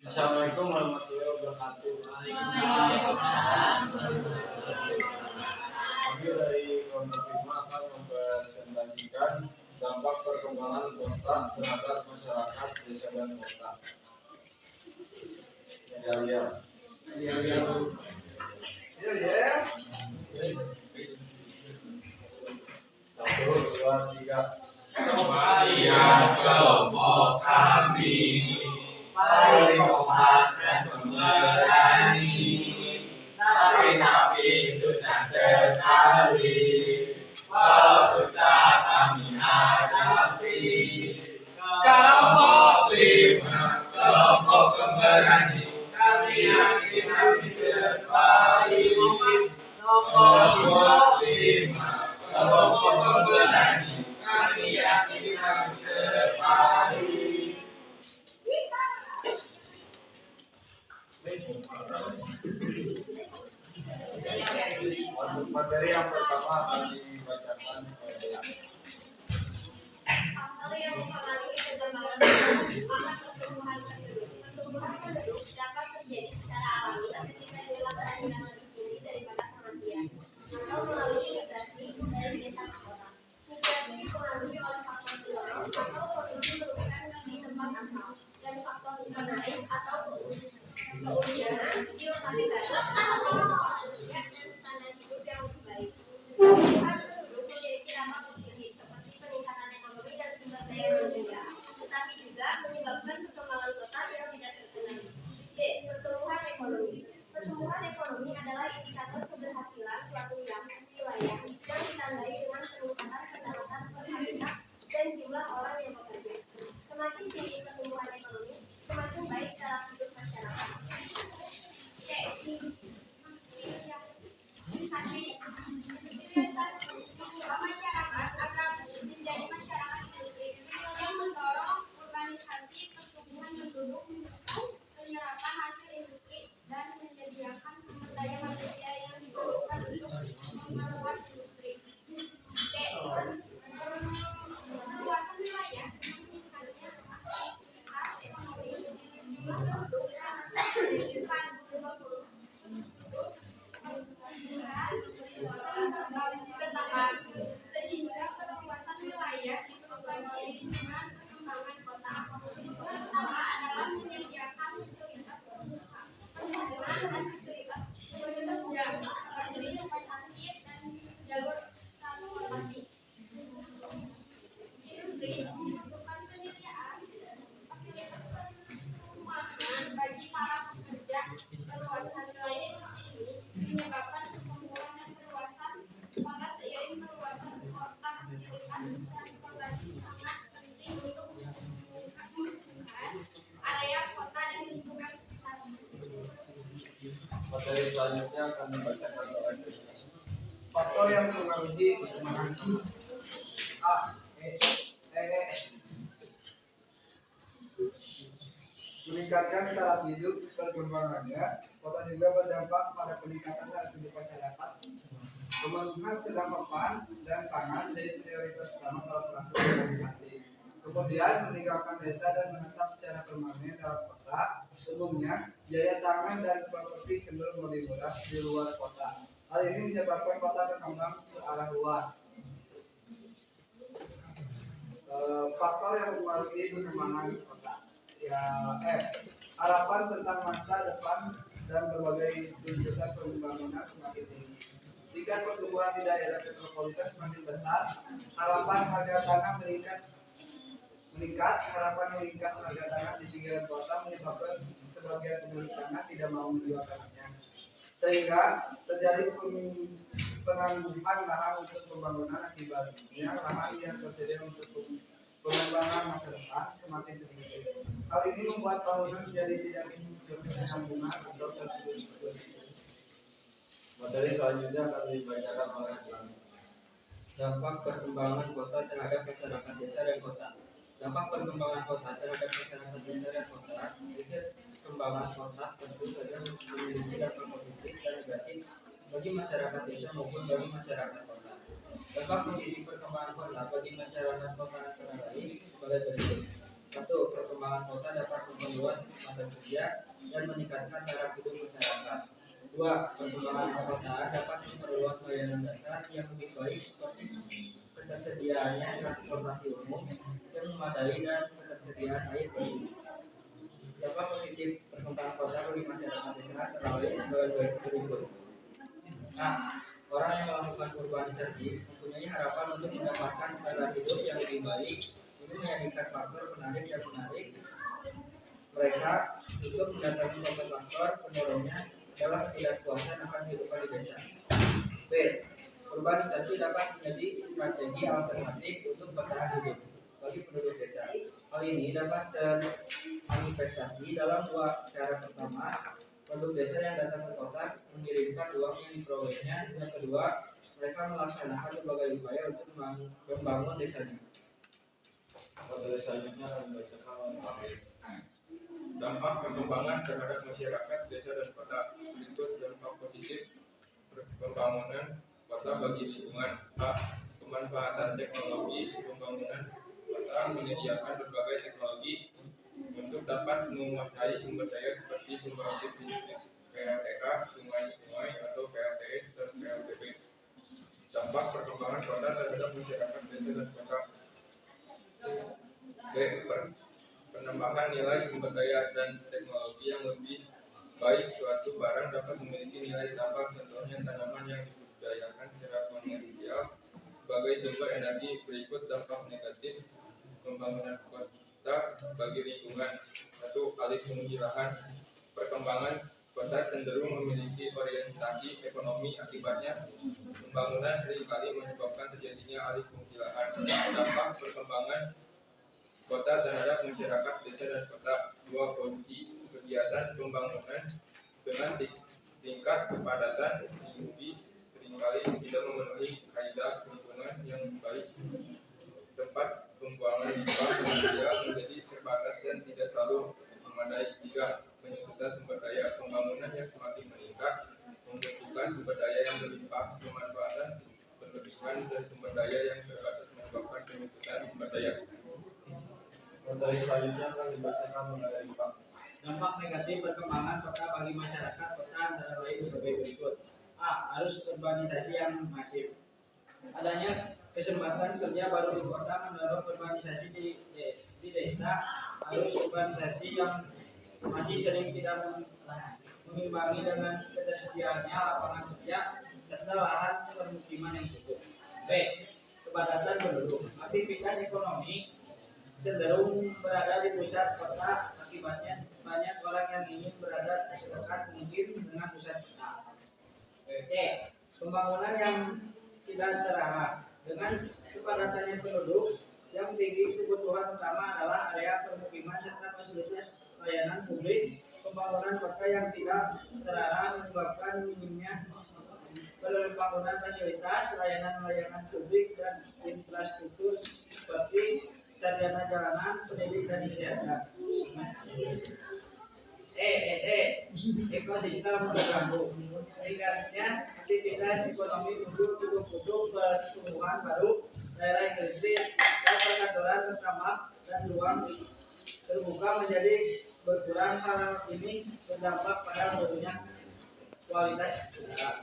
Assalamualaikum warahmatullahi wabarakatuh. Waalaikumsalam. Kami dari kelompok 5 akan mempresentasikan dampak perkembangan kota terhadap masyarakat desa dan kota. Ya. Satu, dua, tiga. Kembalian kelompok kami, paling kompak dan pemberani, tapi susah sekali. Walau susah kami hadapi, kelompok 5, kelompok pemberani, kami yakin kami terbaik. Kelompok 5, kelompok pemberani, kami yakin kami terbaik. Untuk materi yang pertama akan dibacakan oleh faktor yang mempengaruhi perkembangan akan pertumbuhan penduduk dapat terjadi secara alami ketika dilakukan dengan lebih tinggi daripada kematian atau melalui migrasi dari desa ke kota. Migrasi dipengaruhi oleh faktor pendorong atau kondisi merupakan di tempat asal dan faktor menarik atau kehujanan di lokasi baru atau maksudnya dan standar hidup yang lebih baik. Pertumbuhan penduduk memiliki dampak positif seperti peningkatan ekonomi dan sumber daya manusia, tetapi juga menyebabkan perkembangan kota yang tidak terkendali. D. Pertumbuhan ekonomi. Pertumbuhan ekonomi adalah indikator keberhasilan suatu wilayah yang ditandai dengan peningkatan pendapatan per kapita dan jumlah orang yang bekerja. Semakin tinggi pertumbuhan ekonomi, semakin baik cara hidup masyarakat. C. Masyarakat akan menjadi masyarakat industri yang mendorong urbanisasi, pertumbuhan penduduk, penyerapan hasil industri, dan menyediakan sumber daya manusia yang dibutuhkan untuk memperluas industri. D. Perluasan wilayah meningkatnya aktivitas ekonomi, jumlah penduduk sangat meningkat sehingga perluasan wilayah diproduksi dengan pengembangan kota. Pertama adalah menyediakan fasilitas penggunaan fasilitas penunjang seperti rumah sakit dan jalur transportasi. Industri membutuhkan penyediaan fasilitas perumahan bagi para pekerja. Perluasan wilayah industri ini menyebabkan pertumbuhan dan perluasan kota. Seiring perluasan kota, fasilitas transportasi sangat penting untuk menghubungkan area kota dan lingkungan sekitar. materi selanjutnya akan dibacakan oleh Faktor yang mempengaruhi perkembangan A. Meningkatkan taraf hidup perkembangannya, kota juga berdampak pada peningkatan taraf hidup masyarakat. Pemenuhan sedang papan dan pangan jadi prioritas utama para pelaku urbanisasi. Kemudian meninggalkan desa dan menetap secara permanen dalam kota. Umumnya, biaya tangan dan properti cenderung lebih murah di luar kota. Hal ini menyebabkan kota berkembang ke arah luar. Faktor yang mempengaruhi perkembangan kota. Ya, harapan tentang masa depan dan berbagai tuntutan pembangunan semakin tinggi. Jika pertumbuhan di daerah metropolitan semakin besar, harapan harga tanah meningkat. Harapan meningkat harga tanah di pinggiran kota menyebabkan sebagian pemilik tanah tidak mau menjual tanahnya, sehingga terjadi penangguhan lahan untuk pembangunan. Akibatnya lahan yang tersedia untuk pengembangan masa depan semakin sedikit. Hal ini membuat bangunan menjadi tidak berkesinambungan atau terputus. materi selanjutnya akan dibacakan oleh Dampak perkembangan kota terhadap masyarakat desa dan kota. Dampak perkembangan kota terhadap masyarakat desa dan kota. Perkembangan kota tentu saja memiliki dampak positif dan negatif bagi masyarakat desa maupun bagi masyarakat kota. Dampak positif perkembangan kota bagi masyarakat kota antara lain sebagai berikut. Satu, perkembangan kota dapat memperluas kesempatan kerja dan meningkatkan taraf hidup masyarakat. Dua, perkembangan perkotaan dapat memperluas layanan dasar yang lebih baik seperti ketersediaannya transportasi umum yang memadai dan ketersediaan air bersih. Dampak positif perkembangan kota bagi masyarakat desa terlalui sebagai berikut. Nah, orang yang melakukan urbanisasi mempunyai harapan untuk mendapatkan standar hidup yang lebih baik. Ini menjadikan faktor menarik yang menarik mereka untuk mendatangi faktor pendorongnya adalah ketidakpuasan akan kehidupan di desa. B. Urbanisasi dapat menjadi strategi alternatif untuk bertahan hidup bagi penduduk desa. Hal ini dapat termanifestasi dalam dua cara. Pertama, penduduk desa yang datang ke kota mengirimkan uang yang diperolehnya. Yang kedua, mereka melaksanakan berbagai upaya untuk membangun desanya. Materi selanjutnya akan dibacakan oleh Dampak perkembangan terhadap masyarakat desa dan kota. Berikut dampak positif pembangunan kota bagi lingkungan. A. Pemanfaatan teknologi. Pembangunan kota menyediakan berbagai teknologi untuk dapat menguasai sumber daya seperti pembangkit listrik, PLTA, sungai-sungai atau PLTS dan PLTP. Dampak perkembangan kota terhadap masyarakat desa dan kota. B. Penambahan nilai sumber daya dan teknologi yang lebih baik. Suatu barang dapat memiliki nilai tambah, contohnya tanaman yang dibudidayakan secara komersial sebagai sumber energi. Berikut dampak negatif pembangunan kota bagi lingkungan. 1. Alih fungsi lahan. Perkembangan kota cenderung memiliki orientasi ekonomi. Akibatnya pembangunan seringkali menyebabkan terjadinya alih fungsi lahan. Dampak perkembangan kota terhadap masyarakat desa dan kota. 2. Polusi. Kegiatan pembangunan dengan tingkat kepadatan tinggi seringkali tidak memenuhi kaidah lingkungan yang baik. Tempat pembuangan limbah manusia menjadi terbatas dan tidak selalu memadai. 3. Penyusutan sumber daya. Pembangunan yang semakin meningkat membutuhkan sumber daya yang berlimpah. Pemanfaatan berlebihan dan sumber daya yang terbatas menyebabkan penyusutan sumber daya. materi selanjutnya akan dibacakan oleh Pak. Dampak negatif perkembangan kota bagi masyarakat kota antara lain sebagai berikut. A. Arus urbanisasi yang masif. Adanya kesempatan kerja baru di kota mendorong urbanisasi di desa. Arus urbanisasi yang masih sering tidak mengimbangi dengan ketersediaannya lapangan kerja serta lahan permukiman yang cukup. B. Kepadatan penduduk. Aktivitas ekonomi cenderung berada di pusat kota, akibatnya banyak orang yang ingin berada sedekat mungkin dengan pusat kota. C. Pembangunan yang tidak terarah. Dengan kepadatannya penduduk yang tinggi, kebutuhan utama adalah area permukiman serta fasilitas layanan publik. Pembangunan kota yang tidak terarah menyebabkan minimnya pembangunan fasilitas layanan publik dan infrastruktur seperti sarjana jalanan, pendidik dan kesehatan. Ekosistem terganggu. Meningkatnya aktivitas ekonomi penduduk pertumbuhan baru, daerah industri dan perkantoran bertambah dan ruang terbuka menjadi berkurang. Hal ini berdampak pada menurunnya kualitas udara.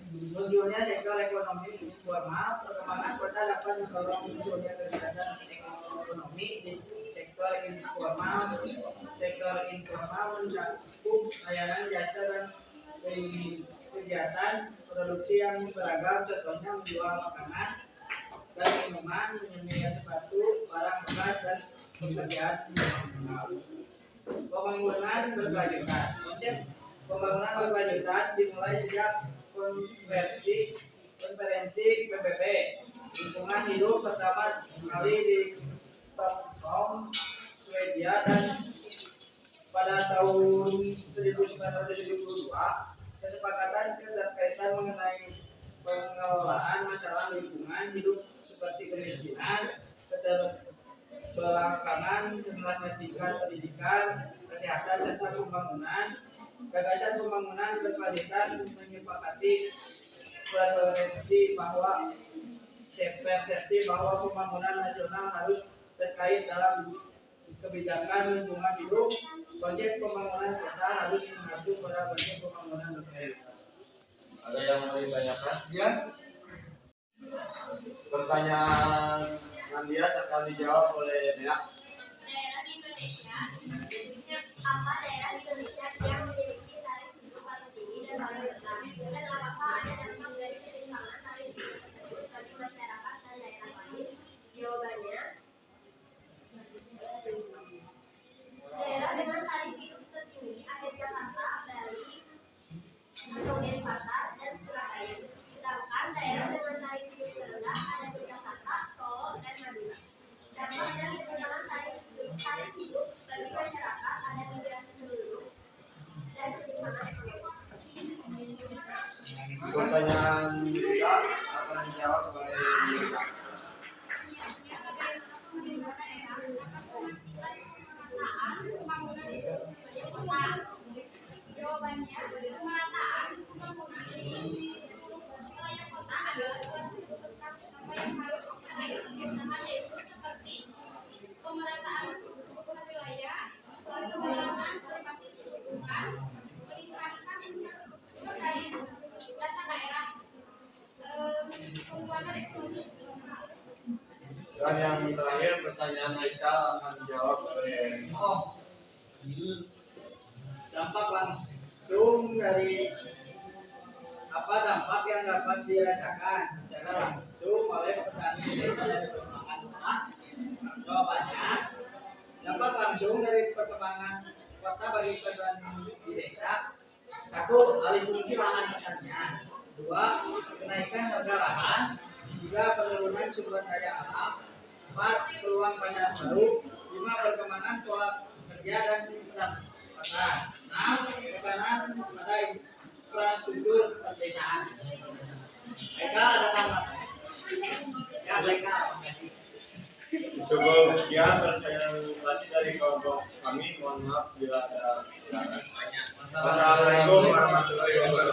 Munculnya sektor ekonomi informal. Perkembangan kota dapat mendorong munculnya kegiatan ekonomi di sektor informal. Sektor informal mencakup layanan jasa dan kegiatan produksi yang beragam, contohnya menjual makanan dan minuman, menyediakan sepatu, barang bekas dan pekerjaan informal. Pembangunan berkelanjutan. Konsep pembangunan berkelanjutan dimulai sejak konferensi PBB lingkungan hidup pertama kali di Stockholm, Swedia dan pada tahun 1972. Kesepakatan keterkaitan mengenai pengelolaan masalah lingkungan hidup seperti kemiskinan, keterbelakangan, pendidikan, kesehatan serta pembangunan. Gagasan pembangunan berkelanjutan menyepakati persepsi bahwa pembangunan nasional harus terkait dalam kebijakan lingkungan hidup, konsep pembangunan kota harus mengacu pada konsep pembangunan berkelanjutan. Ada yang mau ditanyakan? Ya. Pertanyaan Nadia akan dijawab oleh Dea. Daerah di Indonesia, apa daerah di Indonesia yang memiliki tarif hidup paling tinggi dan paling rendah, dan apakah ada dampak dari ketimpangan tarif hidup tersebut bagi masyarakat dan daerah lain? Jawabannya, daerah dengan tarif hidup tertinggi ada di Jakarta, Bali, atau Denpasar, dan Surabaya. Sedangkan daerah dengan tarif hidup terendah ada di Jakarta, Solo, dan Madura. Dampak dari penerapan tarif hidup bagi masyarakat ada migrasi penduduk dan ketimpangan ekonomi. Pertanyaan kita akan dijawab oleh Dea. Jawabannya, pemerataan pembangunan di seluruh wilayah kota adalah salah satu tentang yang harus dikerjakan, yaitu seperti pemerataan kebutuhan wilayah, pengembangan berbasis lingkungan, meningkatkan infrastruktur dari dasar daerah, penguatan ekonomi. Dan yang terakhir pertanyaan Aikal akan dijawab oleh Dampak langsung dari apa dampak yang dapat dirasakan secara langsung oleh petani di desa dan perkembangan kota? Jawabannya, dampak langsung dari perkembangan kota bagi petani di desa: 1. Alih fungsi lahan pertanian. 2. Kenaikan harga lahan. 3. Penurunan sumber daya alam. 4. Peluang pasar baru. 5. Perkembangan pola kerja dan pendapatan. 6. Tekanan pada infrastruktur pedesaan. Mereka ada tambahan. Ya, mereka. Cukup sekian presentasi dari kelompok kami. Mohon maaf bila ada kekurangan. Wassalamualaikum warahmatullahi wabarakatuh.